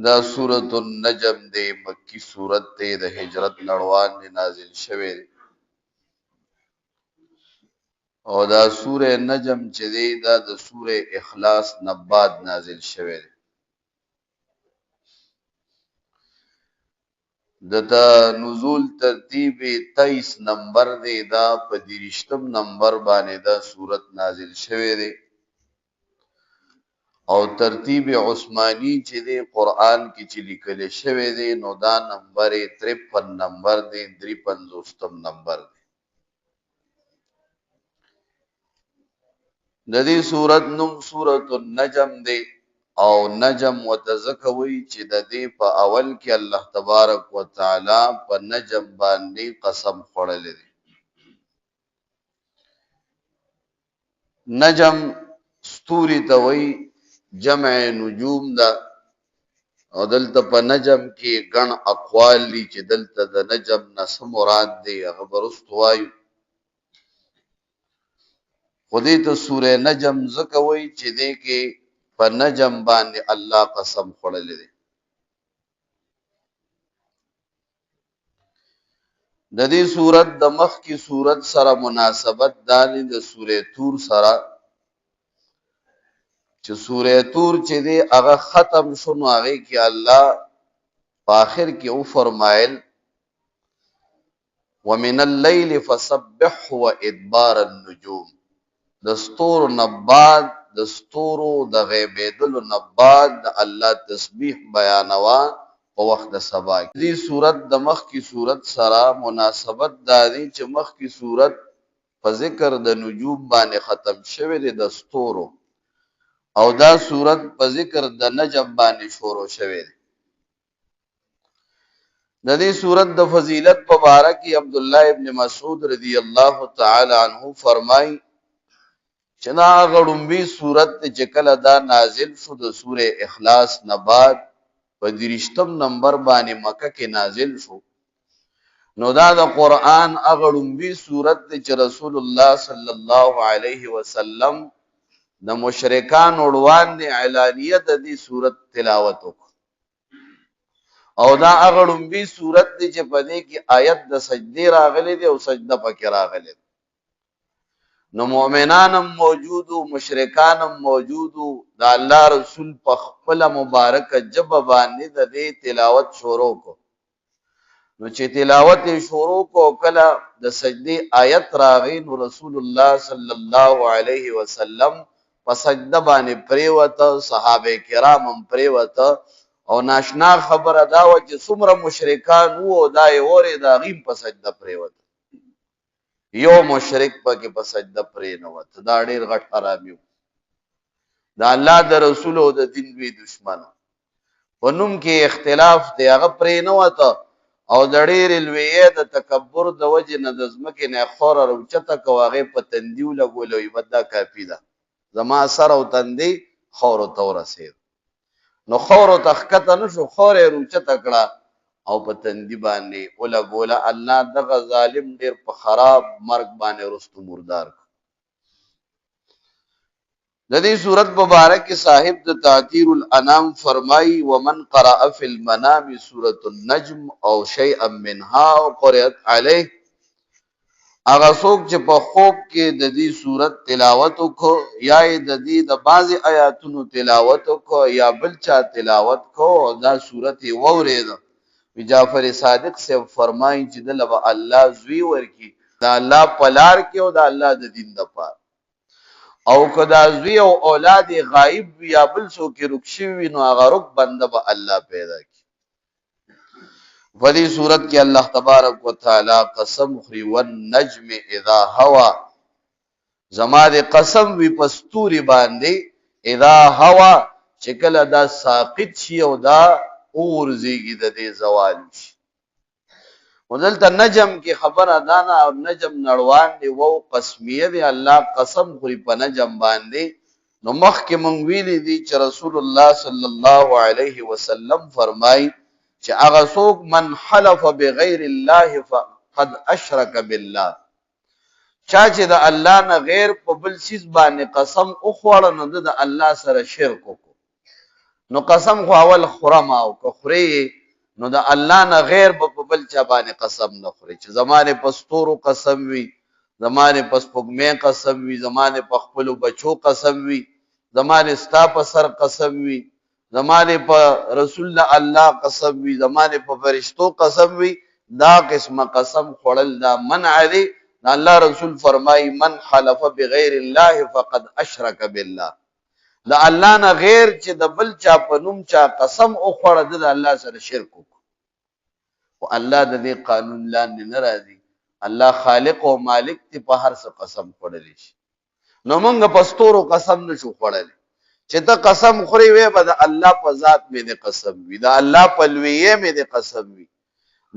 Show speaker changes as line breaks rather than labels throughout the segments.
دا سورة النجم دے مکی سورت دے دا ہجرت نڑوان نے نازل شوے دے او دا سورة نجم چه دے دا سورة اخلاص نباد نازل شوے دے دتا نزول ترتیب 23 نمبر دے دا پا دیرشتم نمبر بانے دا سورت نازل شوے دے او ترتیب عثمانی چې دی قرآن کې چې لیکل شوی دی نو دا نمبر 53 نمبر دی 53 نمبر دی د دې سورت نوم سورۃ النجم دی او نجم وتزکوي چې د دې په اول کې الله تبارک وتعالى په نجم باندې قسم خوړل دی نجم ستوري ته وایي جمع نجوم دا او دلته په نجم کې ګڼ اقوال دي چې دلته د نجم نه څه مراد دی هغه برست وایو خو دې ته سورې نجم ځکه وایي چې دې کې په نجم باندې الله قسم خوړلی دی د دې سورت د مخکې سورت سره مناسبت دالي د سورې تور سره چې سورې تور چې دی هغه ختم شو نو هغې کې الله په آخر کې او فرمایل ومن اللیل فسبحه وادبار النجوم د ستورو نه بعد د ستورو د غیبېدلو نه بعد د الله تسبیح بیانوا په وخت د سبا کې دې سورت د مخکې سورت سره مناسبت دا دی چې مخکې سورت په ذکر د نجوم باندې ختم شوی دی د ستورو او دا سورت په ذکر د نجم باندې شروع شوی دی د دې سورت د فضیلت په باره کې عبد الله ابن مسعود رضی الله تعالی عنه فرمای چې دا غړومبي سورت چې کله دا نازل شو د سوره اخلاص نه بعد په 30 نمبر باندې مکه کې نازل شو نو دا د قران غړومبي سورت چې رسول الله صلی الله علیه وسلم د مشرکان وړاندې اعلانیه د دې سورت تلاوت وکړه او دا غړومبي سورت چې په دې کې آیت د سجدي راغلي دی او سجده پکې راغلي نو مؤمنانم موجودو مشرکانم موجودو دا الله رسول په خپل مبارک جب باندې د دې تلاوت شروع کو نو چې تلاوت شروع کو کله د سجدي آیت راغی نو رسول الله صلی الله علیه وسلم په سجده باندې پریوته صحابه کرام هم پریوته او ناشنا خبره دا و چې څومره مشرکان وو دا یې اوري دا غیم په سجده پریوته یو مشرک پکې په سجده پرې نه وته دا ډېر غټ حرامي دا الله د رسول او د دین وی دشمن په نوم کې اختلاف دی هغه پرې نه وته او د ډېر لوی د تکبر د وجه نه د ځمکې نه خور روچته کوغه په تندیو لګولوي بدا کافی ده زما سر او تندی خور او تور رسید نو خور او تخکته نشو خور روچته کړه او په تندی باندې اوله ګوله الله دغه ظالم ډیر په خراب مرګ باندې رستو مردار د دې صورت مبارک صاحب د تعطیر الانام فرمای ومن قرأ فی المنام سورۃ النجم او شیئا منها قرئت علیه هغه څوک چې په خوب کې د دې صورت تلاوت وکړو یا د دې د بعضی آیاتونو تلاوت وکړو یا بل چا تلاوت کو دا صورت وورید جعفر صادق سے فرمایي چې دلته الله زوی ورکی دا الله پلار کې او دا الله د دین د پاره او کدا زوی او اولاد غایب یا بل سو کې رکشي وي نو هغه رک بنده به الله پیدا کی په دې صورت کې الله تبارک وتعالى قسم خوري والنجم اذا هوا زما دې قسم وي پستوري باندې اذا هوا چې کله دا ساقط شي او دا اور زیگی د دې زوال شي ودلته نجم کې خبره دانا او نجم نړوان دی وو قسمیه دی الله قسم خوري په نجم باندې نو مخ کې مونږ ویلي دي چې رسول الله صلی الله علیه وسلم فرمای چې هغه څوک من حلف بغیر الله فقد اشرک بالله چا چې د الله نه غیر په بل شي باندې قسم او خوړ نه د الله سره شرک وکړي نو قسم خو اول خورما او که خوري نو د الله نه غیر په بل چا باندې قسم نه خوري چې زمانه پستورو قسم وي زمانه پس پګمې قسم وي زمانه په خپل بچو قسم وي زمانه ستا په سر قسم وي زمانه په رسول الله قسم وي زمانه په فرشتو قسم وي دا قسم قسم خورل دا منع دی الله رسول فرمای من حلف بغیر الله فقد اشرك بالله دا الله نه غیر چې د بل چا په نوم چا قسم او خوړه د الله سره شرک وکړو او الله د دې قانون لاندې نه راځي الله خالق او مالک ته په هر څه قسم خوړلی شي نو موږ پستورو قسم نشو خوړلی چې ته قسم خوري وې به د الله په ذات مې د قسم وي د الله په لویه مې د قسم وي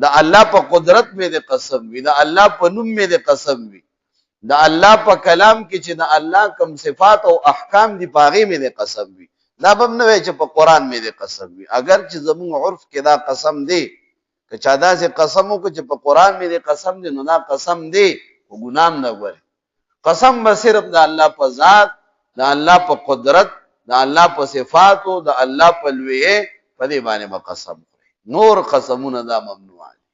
د الله په قدرت مې د قسم وي د الله په نوم مې د قسم وي د الله په کلام کې چې د الله کوم صفات او احکام دي پاغي مې د قسم وي دا به نه وي چې په قران مې د قسم وي اگر چې زموږ عرف کې دا قسم دی که چا دا سي قسم وکړي چې په قران مې د قسم دی نو دا قسم دی او ګنام نه غوري قسم به صرف د الله په ذات د الله په قدرت د الله په صفات او د الله په لوی په دې باندې به قسم خوري نور قسمونه دا ممنوع دي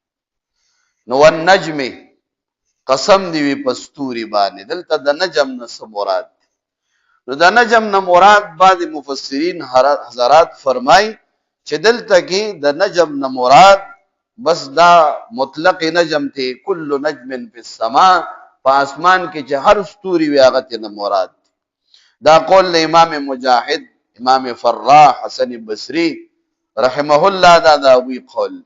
نو والنجم قسم دی وی پستوري باندې دلته د نجم نه مراد نو د نجم نه مراد بعض مفسرین حضرات فرمای چې دلته کې د نجم نه مراد بس دا مطلق نجم ته کل نجم فی السماء په اسمان کې چې هر ستوري وي هغه ته مراد دا قول د امام مجاهد امام فراح حسن بصری رحمه الله دا وی قول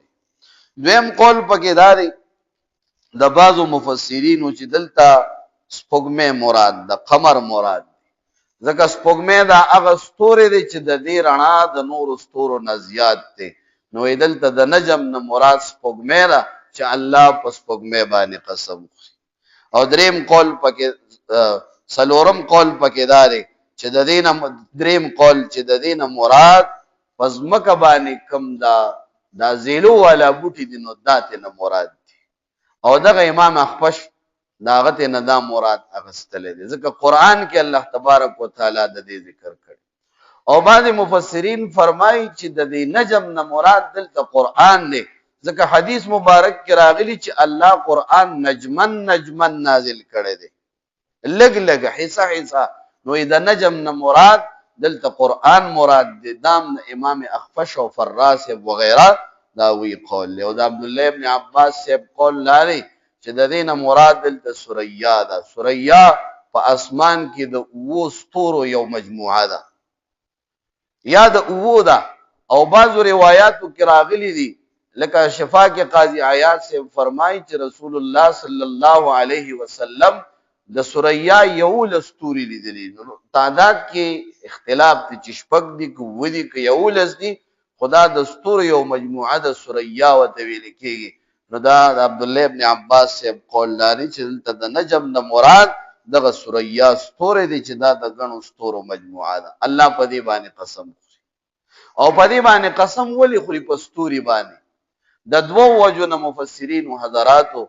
دویم قول پکې داري د بعضو مفسرینو چې دلته سپوږمۍ مراد د قمر مراد ځکه سپوږمۍ دا هغه ستوري دی چې د دې رڼا د نور ستورو نه زیات دی نو دلته د نجم نه مراد سپوږمۍ ده چې الله په سپوږمۍ باندې قسم خوري او دریم قول پکې سلورم قول پکې داري چې د دې نه دریم قول چې د دې نه مراد پزمکه باندې کم دا زیلو والا بوټي دي نو داته نه مراد او دغه امام اخفش داغه نه دا مراد اغستل دي ځکه قران کې الله تبارک وتعالى د دې ذکر کړي او بعض مفسرین فرمایي چې د دې نجم نه مراد دلته قران دی ځکه حدیث مبارک کې راغلی چې الله قران نجمن نازل کړي دی لګ حصہ نو د نجم نه مراد دلته قران مراد دی دام امام اخفش او فراس وغيرها دا وی قول او د عبد الله ابن عباس سے قول لري چې د دینه مراد دلته سوریا ده سوریا په اسمان کې د اوو ستورو یو مجموعه ده یا د اوو ده او بعضو روایتو کې راغلي دي لکه شفا کې قاضی عیاض سے فرمایي چې رسول الله صلی الله علیه وسلم د سوریا یو لستوري لیدلي تعداد کې اختلاف دي چې شپږ دي کو ودی کې یو لس دي خدا د ستوري یو مجموعه د سوریا او تویل کېږي نو دا د عبد الله ابن عباس سے قول لري چې دلته د نجم نه مراد دغه سوریا ستوري دي چې دا د غنو ستورو مجموعه ده الله په دې باندې قسم خوري او په دې باندې قسم ولي خوري په ستوري باندې د دوو وجو مفسرین او حضراتو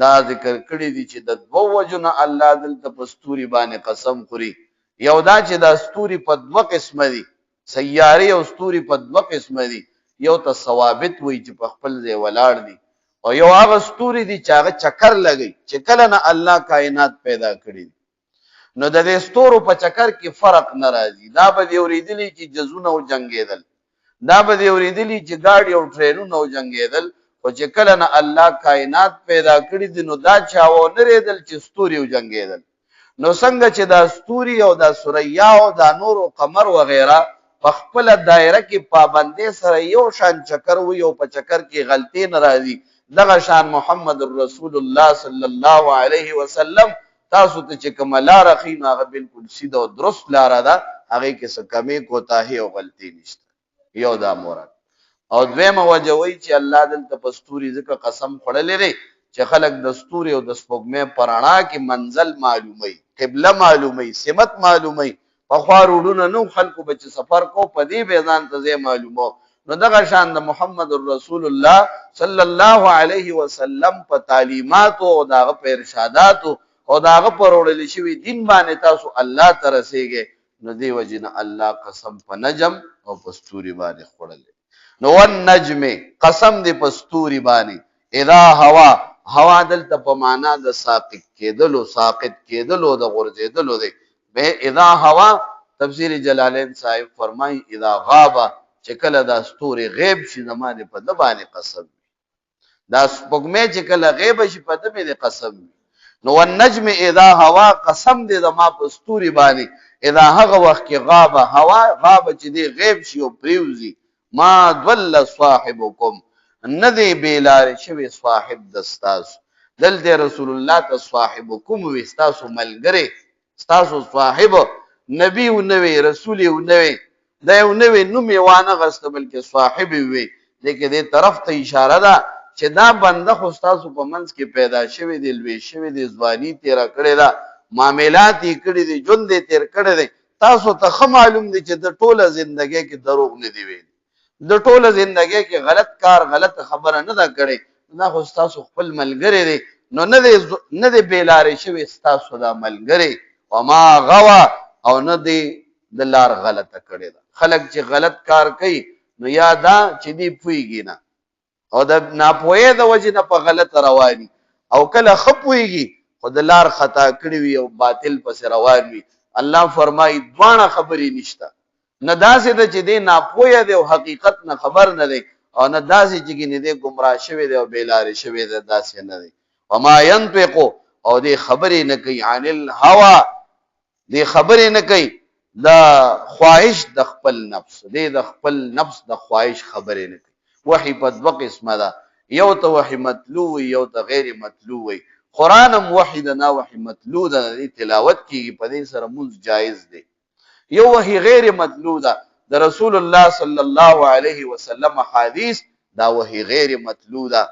دا ذکر کړی دي چې د دوو وجو الله دلته په ستوري باندې قسم خوري یو دا چې دا ستوري په دوه قسمه دي سیاره او ستوري په دوه قسمه دي یو ته ثوابت وي چې په خپل ځای ولاړ دي او یو هغه ستوري دي چې هغه چکر لګي چې کله نه الله کائنات پیدا کړی نو د دې ستورو په چکر کې فرق ناراضي دا به دی اوریدلی چې جزونه او جنگیدل دا به دی اوریدلی چې گاډي او ټرینونه او جنگیدل او چې کله نه الله کائنات پیدا کړی دي نو دا چاو نه ریدل چې ستوري او جنگیدل نو څنګه چې دا ستوري او دا سوریا او دا نور او قمر و غیره په خپل دایره کې پابندې سره یو شان چکر وي او په چکر کې غلطي ناراضي دغه شان محمد رسول الله صلی الله علیه وسلم تاسو ته چې کوم لار خینه هغه بالکل سیده او درست لار ده هغه کې څه کمی کوتاهی او غلطي نشته یو دا مراد او دویمه وجه وی چې الله دلته پستوري ځکه قسم خړلې لري چې خلک د ستوري او د سپوږمۍ پرانا کې منزل معلومي قبله معلومي سمت معلومي په خواروډونه نو خلکو بچ سفر کو پدی بیزان ته معلومو نو دغه شان د محمد رسول الله صلی الله علیه وسلم په تعلیمات او دغه په ارشادات او دغه پر وړل شوی دین باندې تاسو الله ته رسیږئ نو دی وجنه الله قسم په نجم او پستوري باندې خوړل. نو والنجم قسم دی پستوري باندې اذا هوا دلته په معنا د ساقط کېدلو د غورځېدلو دی. به اذا هوا تفسیر جلالین صاحب فرمای اذا غاب چې کله دا ستوري غیب شي زمانه په د باندې قسم دا سپوږمۍ چې کله غیب شي په د باندې قسم. نو والنجم اذا هوا قسم دی زما په ستوري باندې اذا هغه وخت کې غاب چې دی غیب شي او پریوزي ما ضل صاحبكم ندی بیلار شوی صاحب دستاسو. دلته رسول الله ته صاحبكم وستاسو ملګری ستاسو صاحب نبی او نوی رسول او نوی دا یو نوی نوم یې وانه غسته بلکې صاحب وي. لیکن دې طرف ته اشاره ده چې دا بنده خو ستاسو په منځ کې پیدا شوی دی لوی شوی دی ځواني تیرا کړی ده معاملات یې کړی دي ژوند یې تیر کړی دی. تاسو ته معلوم دی چې د ټوله ژوندۍ کې دروغ نه دی ویل د ټوله ژوندۍ کې غلط کار غلط خبره نه ده کړې. دا خو ستاسو خپل ملګری دی نو نه دی بیلارې شوی ستاسو دا ملګری. وما غوا او نه دی د لار غلطه کړې ده. خلک چې غلط کار کوي نو یادا چې دی پویږي نه او د ناپوهه د وجه نه په غلط رواني او کله خپويږي خو د لار خطا کړی وي او باطل پس روان وي. الله فرمایي دوانه خبرې نشته نه داسې د چې دی ناپوهه دی او حقیقت نه خبر نه دی او نه داسې چې نه دی گمراه شوی دی او بیلار شوی دی داسې نه دی. وما ينطق او دی خبرې نه کوي عن الهوى دی خبرې نه کوي دا خواهش د خپل نفس دی د خپل نفس د خواهش خبرې نه کوي. وحی په دوه قسمه ده یو ته وحی مطلوب یو ته غیر مطلوب وي. قرانم وحی د نه وحی مطلوب ده تلاوت کیږي په دې سره مونږ جایز دی. یو وحی غیر مطلوب ده د رسول الله صلی الله علیه وسلم حدیث دا وحی غیر مطلوب ده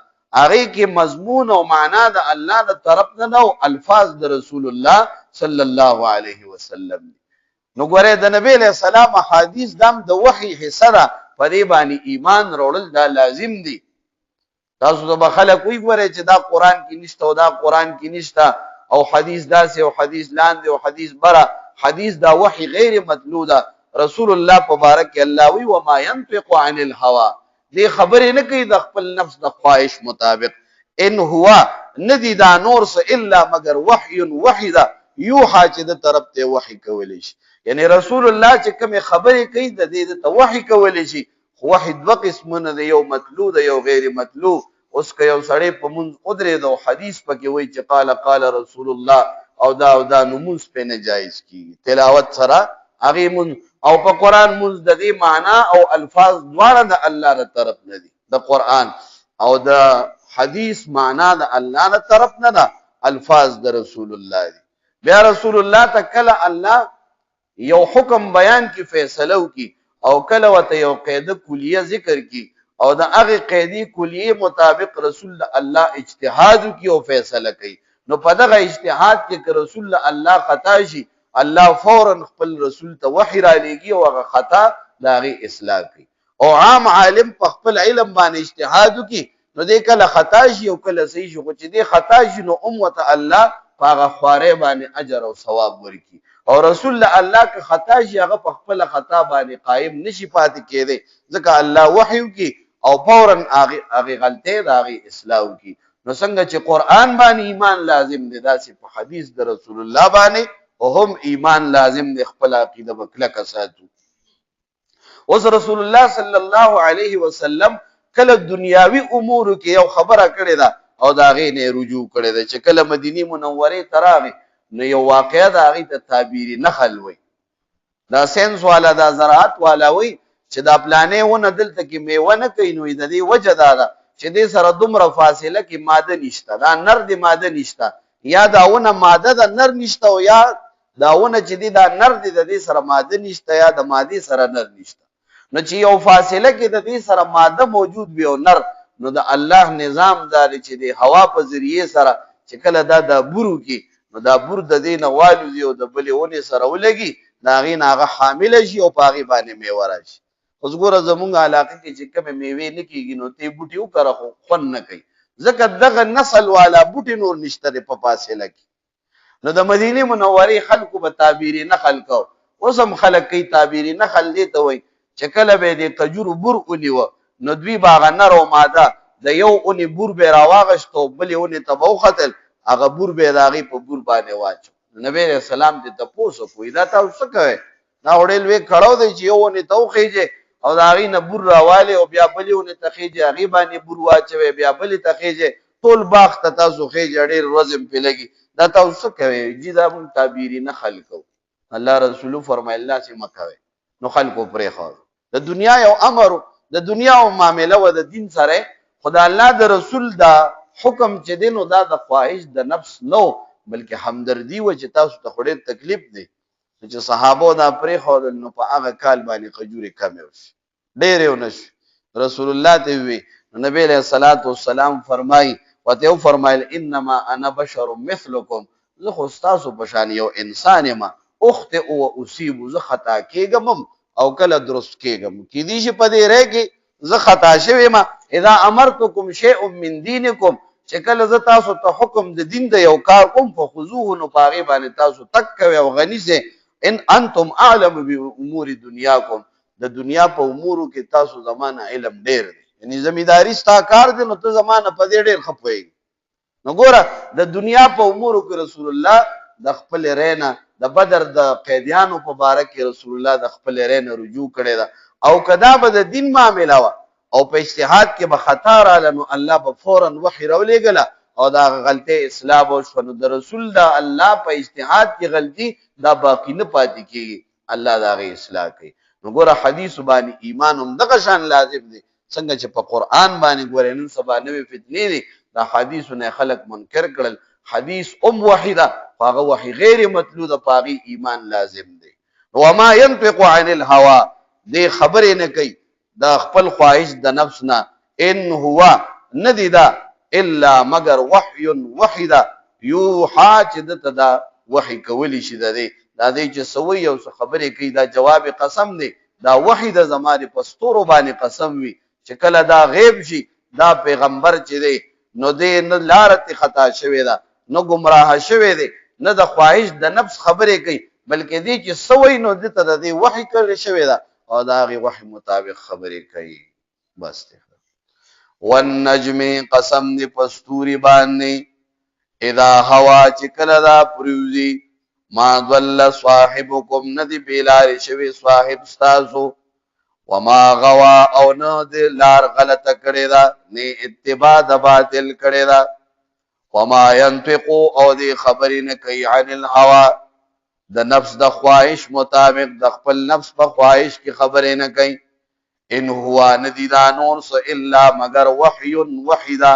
هغه کې مضمون او معنا د الله د طرف نه او الفاظ د رسول الله صلی الله علیه وسلم. نو ګوره د نبی له سلام حدیث دم د وحی حصہ ده په دې باندې ایمان وروړل دا لازم دي. تاسو ته خلک وی ګوره چې دا قران کې نشته او دا قران کې نشته او حدیث داسې او حدیث لاندې او حدیث بره حدیث دا وحی غیر مطلوب ده. رسول الله مبارک الله وی وما ينطق عن الهوى دې خبرې نه کوي د خپل نفس د خواهش مطابق. ان هو ندی دا نور څه الا مگر وحی وحیدا یوحى چې د طرف ته وحی کولې شي. یعنی رسول الله چې کوم خبرې کوي د دې ته وحی کولې شي. وحی دوه قسمونه دی یو مطلوب دی یو غیر مطلوب. اوس که یو سړی په مونږ قدرت او حدیث پکې وای چې قال رسول الله او دا نمونځ په نه جایز کی تلاوت سره هغه مون او په قران مونږ د دې معنا او الفاظ دواړه د الله تر طرف نه دي. د قران او د حدیث معنا د الله تر طرف نه ده الفاظ د رسول الله دي. بیا رسول الله تکله الله یو حکم بیان کی فیصله وکي او کله وته یو قاعده کلیه ذکر کی او دا هغه قاعده کلیه مطابق رسول الله اجتهاد کی او فیصله کوي. نو په دغه اجتهاد کې رسول الله خطا شي الله فورا خپل رسول ته وحی را لېږي او هغه خطا داغي اصلاح کوي. او عام عالم په خپل علم باندې اجتهاد کوي نو دې کله خطا شي او کله صحیح شي خو چې دې خطا شي نو امت الله هغه خواره باندې اجر او ثواب ورکي. او رسول الله که خطا شي هغه په خپل خطا باندې قائم نشي پاتې کېده ځکه الله وحی کوي او فورا هغه غلطه داغي اصلاح کوي. نو څنګه چې قران باندې ایمان لازم دی داسې په حدیث د رسول الله باندې او هم ایمان لازم دی خپل عقیده وکړه کساتو. اوس رسول الله صلی الله علیه وسلم کله دنیاوی امور کې یو خبره کړې ده او دا غي نه رجوع کړې ده چې کله مدینه منوره تراغه نو یو واقعیا دا غي ته تعبیری نخل وي دا ساينس والا دا زراعت والا وي چې دا پلانې ونه دلته کې میوه نه کوي نو د دې وجه دا چې دې سره دومره فاصله کې ماده نشته دا نر دي ماده نشته یا داونه ماده د نر نشته او یا داونه چې دي دا نر دي د دې سره ماده نشته یا د ماده سره نر نشته. نو چې یو فاصله کې د دې سره ماده موجود وي او نر نو د الله نظام دار چې د هوا په ذریعه سره چې کله دا د بورو کې نو دا بور د دې نه والو دی او د بلېونه سره ولګي دا غي ناغه حامل شي او پاغي باندې میوه راشي. اوس ګوره زمونږ علاقه کې چې کوم میوه نه کیږي نو ته بوټي وکړه خو خون نه کوي ځکه دغه نسل والا بوټي نور نشته په فاصله کې. نو د مدینه منوره خلکو به تعبیر نه خلکو اوس هم خلک کوي تعبیري نخل دې ته وایي چې کله به د کجورو بور ونیوه نو دوی به هغه نر او ماده د یو اونې بور به یې راواغېست او بلې اونې ته به وختل هغه بور به یې د هغې په بور باندې واچو نبی علیه السلام دې تپوس وکړو دا تاسو څه کوئ دا خو ډېر لوی کړاو دی چې یو اونې ته وخېږې او د هغې نه بور راوالې او بیا بلې اونې ته خېږې هغې باندې بور واچوئ بیا بلې ته خېږې ټول باغ ته تاسو خېږې ډېر ورځ هم پرې لګي دا تاسو څه کوئ جي دا مونږ تعبیري نښل کوو الله رسولو فرمایل داسې مه کوئ نو خلکو پرېښود د دنیا یو امر د دنیا او معامله و د دین سره خو د الله د رسول دا حکم چې دی نو دا د خواهش د نفس نو بلکې همدردي و چې تاسو ته خو ډېر تکلیف دی چې صحابو دا پرېښودل نو په هغه کال باندې خجورې کمې وشي ډېرې ونه شي رسول الله ته ووي نو نبی علیه الصلاة والسلام فرمایي ورته وفرمایل انما انا بشر مثلکم زه خو ستاسو په شان یو انسان یم اخطئ و اصیب زه خطا کېږم او کله درست کېږم کېدای شي په دې رای کې زه خطا شوی یم اذا امرتکم شیء من دینکم چې کله زه تاسو ته حکم د دین د یو کار کوم فخذوه نو په هغې باندې تاسو تک کوئ او غني سئ ان انتم اعلم بامور دنیاکم د دنیا په امورو کې تاسو زمانه علم ډېر دی یعنی زمینداری ستا کار دی نو ته زمانه په دې ډېر ښه پوهېږي نو ګوره د دنیا په امورو کې رسول الله د خپل رای نه د بدر د قیدیانو په باره کې رسول الله د خپل رای نه رجوع کړې ده او که دا به د دین معامله وه او په اجتهاد کې به خطا راله نو الله به فورا وحي راولېږله او د هغه غلطۍ اصلاح به وشوه نو د رسول د الله په اجتهاد کې غلطي دا باقي نه پاتې کېږي الله د هغې اصلاح کوي نو ګوره حدیثو باندې ایمان هم دغه شان لازم دی څنګه چې په قرآن باندې ګورې نن سبا نوې فتنې دي دا حدیثو نه خلک منکر کړل حدیث وحي ده خو هغه وحي غیر مطلوع ده په هغې ایمان لازم دی وما ينطق عن الهوا دې خبرې نه کوي د خپل خواهش د نفس نه ان هو ندی دا الا مگر وحي ده یوحا چې دته دا وحي کولی شي د دې دا دی چې سوی او خبرې کوي دا جواب قسم دی دا وحي د زمانه پستورو باندې قسم وي چې کله دا غیب شي دا پیغمبر چې دی نو دې نه لارت خطا شوی ده نو گمراه شوی دی نه د خواهش د نفس خبرې کوي بلکې دې چې سوی نو دته د دې وحي کړی شوی ده او دا غي وحي مطابق خبرې کوي بس ته والنجم قسم دی پستوري باندې اذا هوا چې کله دا پروزي ما ضل صاحبكم ندی بیلار شوی صاحب ستاسو وما غوا او نه د لار غلطه کړی دا نه اتباع د باطل کړی دا وما ينطق او دی خبرې نه کوي عن الهوا د نفس د خواهش مطابق د خپل نفس په خواهش کې خبرې نه کوي ان هو ندی دا نور څه الا مگر وحي دا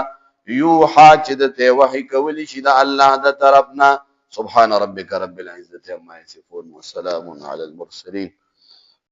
یوحا چې دته وحي کولی شي د الله د طرفنا سبحان ربك رب العزة عما يصفون وسلام على المرسلين